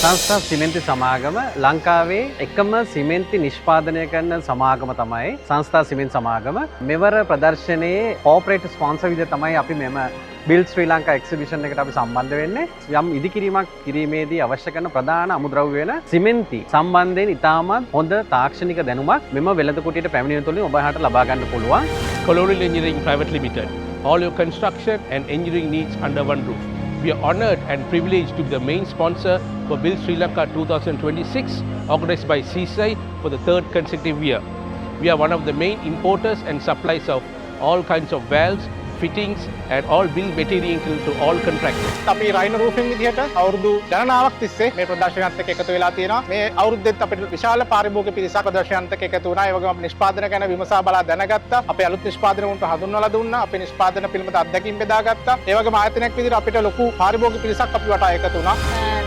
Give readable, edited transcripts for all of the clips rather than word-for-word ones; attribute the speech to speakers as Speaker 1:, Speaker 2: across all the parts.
Speaker 1: සංස්ථා සිමෙන්ති සමාගම ලංකාවේ එකම සිමෙන්ති නිෂ්පාදනය කරන සමාගම තමයි සංස්ථා සිමෙන්ති සමාගම. මෙවර ප්‍රදර්ශනයේ කෝපරේට් ස්පොන්සර් විදිහට තමයි අපි මෙම බිල්ඩ් ශ්‍රී ලංකා එක්සිබිෂන් එකට අපි සම්බන්ධ වෙන්නේ. යම් ඉදිකිරීමක් කිරීමේදී අවශ්‍ය කරන ප්‍රධාන අමුද්‍රව්‍ය වෙන සිමෙන්ති සම්බන්ධයෙන් ඉතාමත් හොඳ තාක්ෂණික දැනුමක් මෙම වෙළඳ කුටියට පැමිණීම තුළින් ඔබට ලබා ගන්න පුළුවන්.
Speaker 2: Colonial Engineering Private Limited. All your construction and engineering needs under one roof. We are honoured and privileged to be the main sponsor for Build Sri Lanka 2026, organised by CSI for the third consecutive year. We are one of the main importers and suppliers of all kinds of valves, fittings and all build material to all contractors.
Speaker 3: අපි රයින රූෆින් විදිහට අවුරුදු ගණනාවක් තිස්සේ මේ ප්‍රදර්ශනයත් එක්ක එකතු වෙලා තියෙනවා. මේ අවුරුද්දෙත් අපිට විශාල පාරිභෝගික පිරිසක් ප්‍රදර්ශනයත් එක්ක එකතු වුණා. ඒ වගේම අපි නිෂ්පාදන ගැන විමසා බලා දැනගත්තා. අපේ අලුත් නිෂ්පාදන වලට හඳුන්වලා දුන්නා. අපේ නිෂ්පාදන පිළිබඳ අත්දැකීම් බෙදාගත්තා. ඒ වගේම ආයතනයක් විදිහට අපිට ලොකු පාරිභෝගික පිරිසක් අපි වටා එකතු වුණා.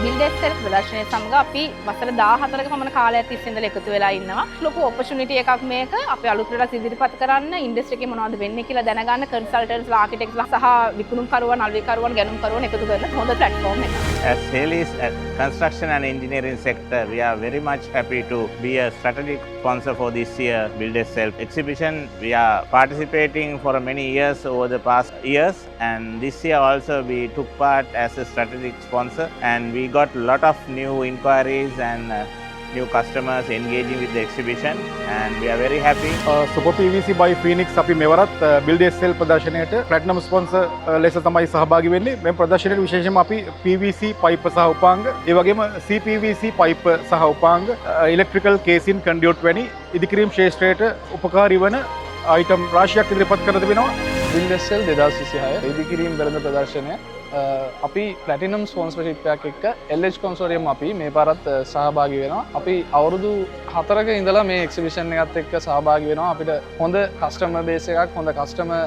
Speaker 4: බිල්ඩ් SL ප්‍රදර්ශනය සමග අපි වසර 14ක පමණ කාලයක් තිස්සේ ඉඳලා එකතු වෙලා ඉන්නවා. ලොකු ඔපචුනිටි එකක් මේක. අපි අලුත් ප්‍රොඩක්ට්ස් ඉදිරිපත් කරන්න, ඉන්ඩස්ට්‍රි එකේ මොනවද වෙන්නේ කියලා දැනගන්න කන්සල්ටන්ට්ස්ලා, ආකිටෙක්ට්ස්ලා සහ විකුණුම්කරුවන්, අලෙවිකරුවන්, ගැනුම්කරුවන් එකතු කරන හොඳ ප්ලැට්ෆෝම් එකක්.
Speaker 5: As Haleys at construction and engineering sector, we are very much happy to be a strategic sponsor for this year Build SL exhibition. We are participating for many years over the past years, and this year also we took part as a strategic sponsor, and we got a lot of new inquiries and new customers engaging with the exhibition, and we are very happy.
Speaker 3: Super PVC by Phoenix අපි මෙවරත් Build SL ප්‍රදර්ශනයට platinum sponsor ලෙස තමයි සහභාගී වෙන්නේ. මේ ප්‍රදර්ශනයේ විශේෂයෙන්ම අපි PVC pipe සහ උපාංග, ඒ වගේම CPVC පයිප් සහ උපාංග, ඉලෙක්ට්‍රිකල් කේසින් කන්ඩියුට් වැනි ඉදිකිරීම් ක්ෂේත්‍රයට උපකාරී වන අයිටම් රාශියක් ඉදිරිපත් කර තිබෙනවා.
Speaker 6: Build SL 2026 ඉදිකිරීම් වෙළඳ ප්‍රදර්ශනය අපි ප්ලැටිනම් ස්පොන්සර්ෂිප් එකක් එක්ක LH කොන්සෝරියම් අපි මේ පාරත් සහභාගී වෙනවා. අපි අවුරුදු 4ක ඉඳලා මේ එක්සිබිෂන් එකත් එක්ක සහභාගී වෙනවා. අපිට හොඳ කස්ටමර් බේස් එකක්, හොඳ කස්ටමර්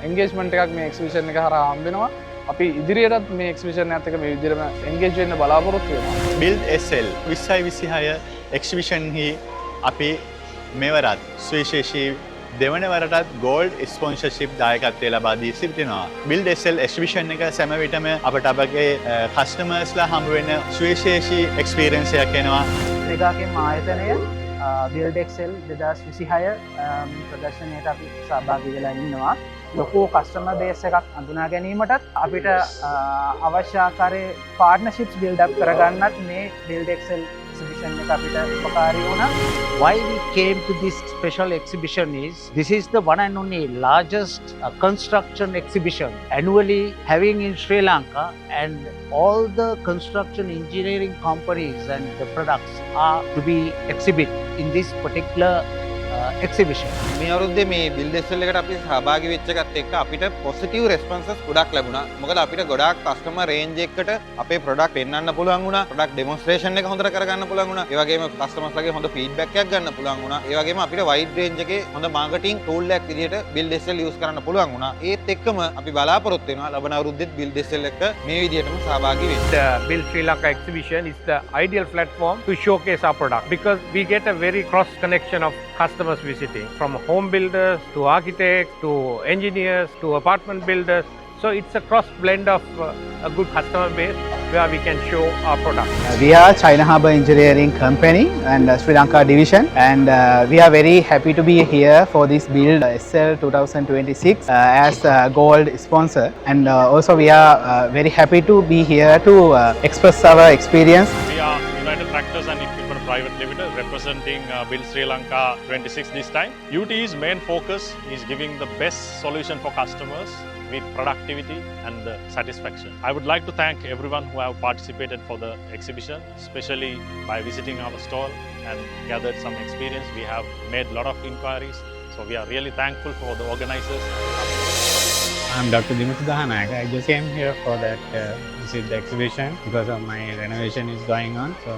Speaker 6: එන්ගේජ්මන්ට් එකක් මේ එක්සිබිෂන් එක හරහා හම්බ වෙනවා. අපි ඉදිරියටත් මේ එක්සිබිෂන් එකත් එක්ක මේ විදිහටම එන්ගේජ් වෙන්න බලාපොරොත්තු වෙනවා.
Speaker 7: Build SL 2026 එක්සිබිෂන් හි අපි මෙවරත් සුවිශේෂී දෙවන වරටත් ගෝල්ඩ් ස්පොන්සර්ෂිප් දායකත්වය ලබා දී සිටිනවා. Build SL එක්සිබිෂන් එක සෑම විටම අපට අපගේ කස්ටමර්ස්ලා හම්බ වෙන සුවිශේෂී එක්ස්පීරියන්ස් එකක් එනවා.
Speaker 8: ශ්‍රීලංකාවේ ආයතනය Build SL 2026 ප්‍රදර්ශනයට අපි සහභාගී වෙලා ඉන්නවා. ලොකු කස්ටමර් බේස් එකක් අඳුනා ගැනීමටත් අපිට අවශ්‍ය ආකාරයේ පාර්ට්නර්ෂිප්ස් බිල්ඩ් අප් කරගන්නත් මේ Build SL exhibition එක අපිට උපකාරී වුණා.
Speaker 9: Why we came to this special exhibition is, this is the one and only largest construction exhibition annually having in Sri Lanka, and all the construction engineering companies and the products are to be exhibited in this particular exhibition.
Speaker 10: මේ අවුරුද්දේ මේ build SL එකට අපි සහභාගී වෙච්ච එකත් එක්ක අපිට පොසිටිව් රෙස්පොන්සස් ගොඩක් ලැබුණා. මොකද අපිට ගොඩාක් කස්ටමර් රේන්ජ් එකකට අපේ ප්‍රොඩක්ට් පෙන්වන්න පුළුවන් වුණා. ප්‍රොඩක්ට් ඩෙමොන්ස්ට්‍රේෂන් එක හොඳට කරගන්න පුළුවන් වුණා. ඒ වගේම කස්ටමර්ස්ලාගේ හොඳ ෆීඩ්බැක් එකක් ගන්න පුළුවන් වුණා. ඒ වගේම අපිට වයිඩ් රේන්ජ් එකේ හොඳ මාකටිං ටූල් එකක් විදිහට බිල්ඩ් SL යූස් කරන්න පුළුවන් වුණා. ඒත් එක්කම අපි බලාපොරොත්තු වෙනවා ලබන අවුරුද්දෙත් බිල්ඩ් SL එක මේ විදිහටම සහභාගී වෙන්න.
Speaker 2: The Build Sri Lanka exhibition is the ideal platform to showcase our product, because we get a very cross connection of customers visiting, from home builders to architects to engineers to apartment builders. So it's a cross blend of a good customer base where we can show our product.
Speaker 8: We are China Harbour Engineering Company and Sri Lanka division, and we are very happy to be here for this Build SL 2026 as a gold sponsor, and also we are very happy to be here to express our experience.
Speaker 11: We are United Tractors and Equipment Private Limited representing Build Sri Lanka 26 this time. UT's main focus is giving the best solution for customers with productivity and satisfaction. I would like to thank everyone who have participated for the exhibition, especially by visiting our stall and gathered some experience. We have made a lot of inquiries, so we are really thankful for the organizers.
Speaker 12: I'm Dr. Dimitri Dahanayaka. I just came here for that visit the exhibition because of my renovation is going on. So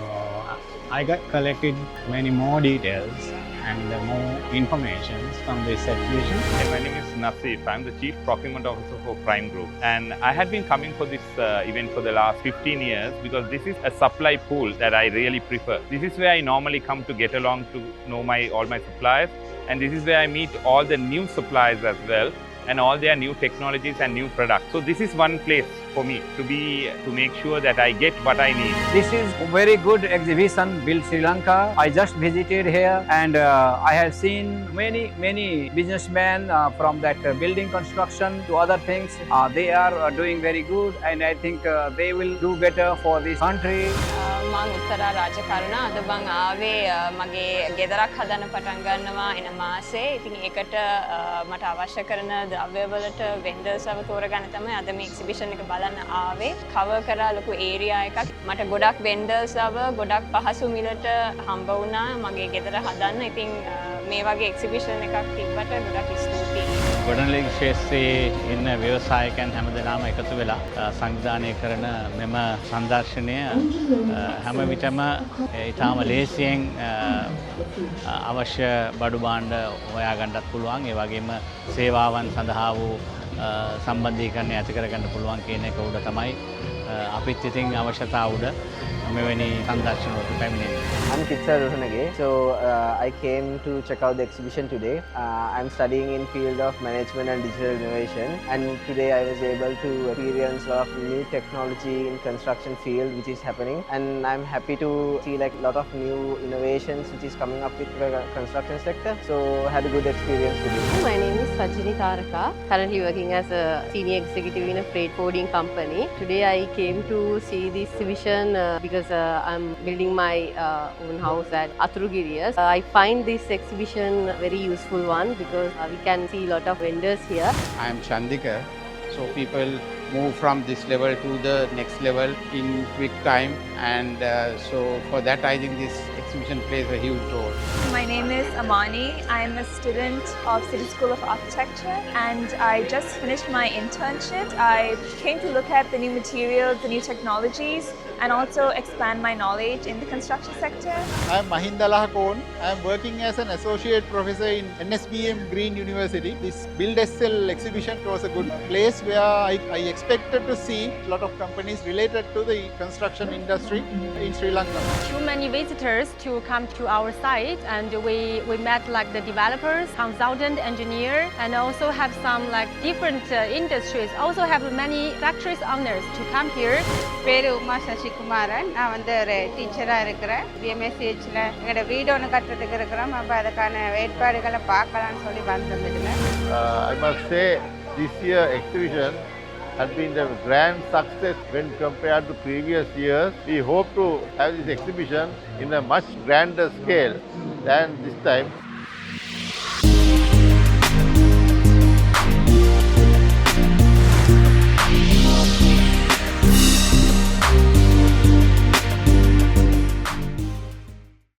Speaker 12: I got collected many more details and more information from this exhibition.
Speaker 5: Hey, my name is Nasif. I'm the Chief Procurement Officer for Prime Group, and I had been coming for this event for the last 15 years because this is a supply pool that I really prefer. This is where I normally come to get along to know all my suppliers, and this is where I meet all the new suppliers as well. and all their new technologies and new products. So this is one place for me to make sure that I get what I need.
Speaker 8: This is very good exhibition, Build Sri Lanka. I just visited here and I have seen many businessmen from that building construction to other things. They are doing very good and I think they will do better for this country.
Speaker 4: මං උත්තරා රාජකරුණ අද මං ආවේ මගේ ගෙදරක් හදන්න පටන් ගන්නවා එන මාසේ. ඉතින් ඒකට මට අවශ්‍ය කරන ද්‍රව්‍යවලට වෙන්ඩර්ස්ව තෝරගන්න තමයි අද මේ එක්සිබිෂන් එක බලන්න ආවේ. කවර් කරා ලොකු ඒරියා එකක්. මට ගොඩක් වෙන්ඩර්ස්ව ගොඩක් පහසු මිලට හම්බ වුණා මගේ ගෙදර හදන්න. ඉතින් මේ වගේ එක්සිබිෂන් එකක් තිබ්බට ගොඩක් ස්තුතියි.
Speaker 12: ගොඩනැගිලි ක්ෂේත්‍රයේ ඉන්න ව්‍යවසායකයන් හැමදෙනාම එකතු වෙලා සංවිධානය කරන මෙම සංදර්ශනය හැම විටම ඉතාම ලේසියෙන් අවශ්‍ය බඩු භාණ්ඩ හොයාගන්නත් පුළුවන්. ඒ වගේම සේවාවන් සඳහා වූ සම්බන්ධීකරණය ඇති කරගන්න පුළුවන් කියන එක උඩ තමයි අපිත් ඉතින් අවශ්‍යතාව උඩ මෙවැනි සංදර්ශනවලට පැමිණෙන්නේ.
Speaker 1: I'm Kitsa Rohanage. So I came to check out the exhibition today. I'm studying in field of management and digital innovation, and today I was able to experience a lot of new technology in construction field which is happening, and I'm happy to see like a lot of new innovations which is coming up with the construction sector. So I had a good experience today.
Speaker 13: My name is Sajini Taraka, currently working as a senior executive in a freight forwarding company. Today I came to see this exhibition because I'm building my own house at Aturugiriya. I find this exhibition very useful one because we can see a lot of vendors here.
Speaker 10: I am Chandika. So people move from this level to the next level in quick time, and so for that I think this exhibition plays a huge role.
Speaker 13: My name is Amani. I am a student of City School of Architecture and I just finished my internship. I came to look at the new materials, the new technologies, and also expand my knowledge in the construction sector.
Speaker 3: I am Mahinda Lahakon. I am working as an associate professor in NSBM Green University. This Build SL exhibition was a good place where I expected to see a lot of companies related to the construction industry in Sri Lanka.
Speaker 13: Too many visitors to come to our site, and we met like the developers, consultant, engineer, and also have some like different industries. Also have many factories owners to come here.
Speaker 4: பேரு உமா சசிகுமாரன். நான் வந்து ஒரு டீச்சராக இருக்கிறேன். பிஎம்எஸ்சிஹெச்சில் எங்களோட வீடு ஒன்று கட்டுறதுக்கு இருக்கிறோம். அப்போ அதுக்கான ஏற்பாடுகளை பார்க்கலான்னு சொல்லி வந்திருந்ததுல
Speaker 3: I must say this year exhibition has been a grand success when compared to previous years. We hope to have this exhibition in a much grander scale than this time.